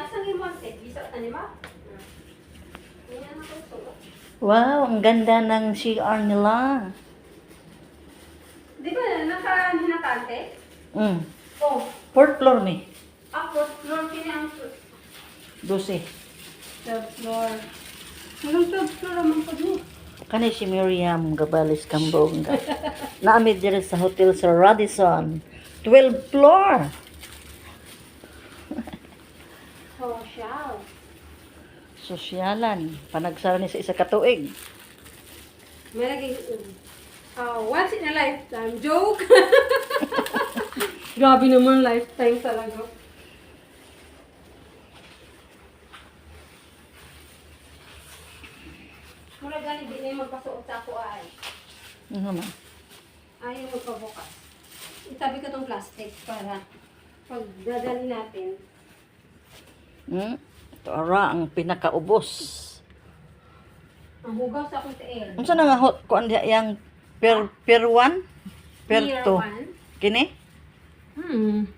Nasaan yung monte? Bisa na ni Ma? Yan ako ito. Wow, ang ganda ng CR nila. Di ba naka-hinakante? Oh. 4th floor ni. Ako, floor kini ang 12. third floor. Walang third floor naman po doon. Kani si Miriam Gabalis Cambong. Naamid diri sa hotel sa Radisson. 12th floor. Social. Sosyalan. Panagsara ni sa isa ka tuig. May lagi, once in a lifetime. Joke! Grabe naman lifetime talaga. Mura gani di na yung magpasuot sa ako ay. Ano man? Ayaw magpabukas. Itabi ko tong plastic para pag dadali natin. Ito ara ang pinakaubos. Ang hugaw sa akong tiil. Unsa na nga hot kuan diha yang per 1? Per 2. Kini?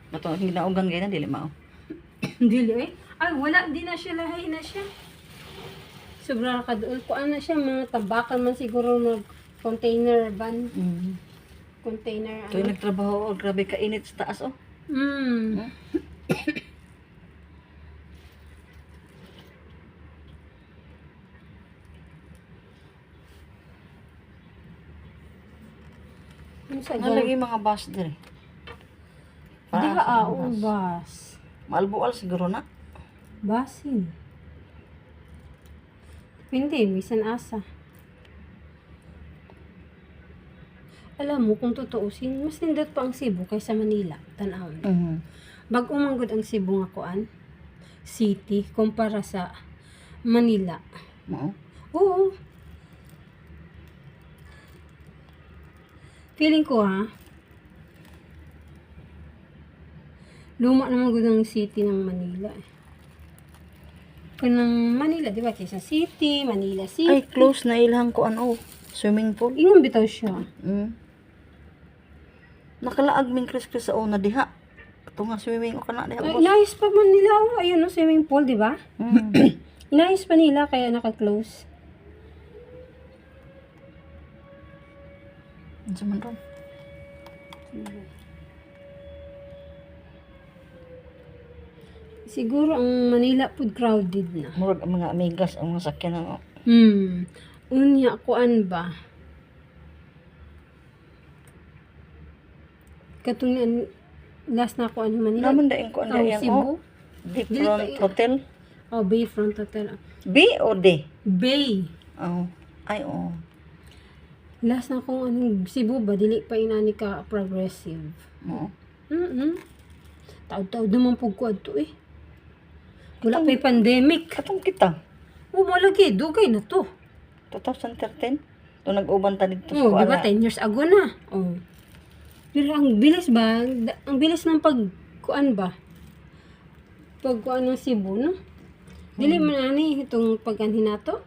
Bato ginaugan gayna dili mao. Dili eh. Ay, wala. Di na siya. Lahay na siya. Sobra ka doon. Kuan na siya. Mga tabakan man siguro na container van. Container. Tuloy nagtrabaho, oh, grabe ka init sa taas oh. Nalagi mga bus dire. Di ba bus? Malbual siguro na. Basin. Hindi, bisan asa. Alam mo, kung tutuusin, mas nindot pa ang Cebu kaysa Manila. Tanawin. Bag umanggod ang Cebu nga kuan, city, kumpara sa Manila. Oo. Feeling ko luma naman gud ang city ng Manila eh. Kanang Manila, di ba? Quezon City, Manila City. Ay, close na ilang kuan oh. Swimming pool. Ingon bitaw siya. Nakalaag ming kris-kris sa una diha. Ito nga swimming o kana diha. Ay, inayos pa man nila. Ayun no, swimming pool, di ba? Inayos pa nila kaya naka-close. Ano man ron? Siguro ang Manila food crowded na. Murag ang mga amigas ang mga sakyan na. Unya, kuan ba? Katong last na kuan Manila. Naman daing kuan daing Cebu. Bayfront Hotel. Oh, Bayfront Hotel. B o D? Bay. Oh. Ay, oh. Last na kung anong Cebu ba, dili pa inani ka progressive. Oo. Taod-taod naman po ko ato eh. Wala pa'y pandemic. Katong kita. Malagi, dugay na to. 2013. To nag-uban ta dito sa Oh, di ba, kuan. 10 years ago na. Oh. Pero ang bilis ba? Ang bilis ng pagkuan ba? Pagkuan ng Cebu, no? Dili man ani itong pag-anhin nato.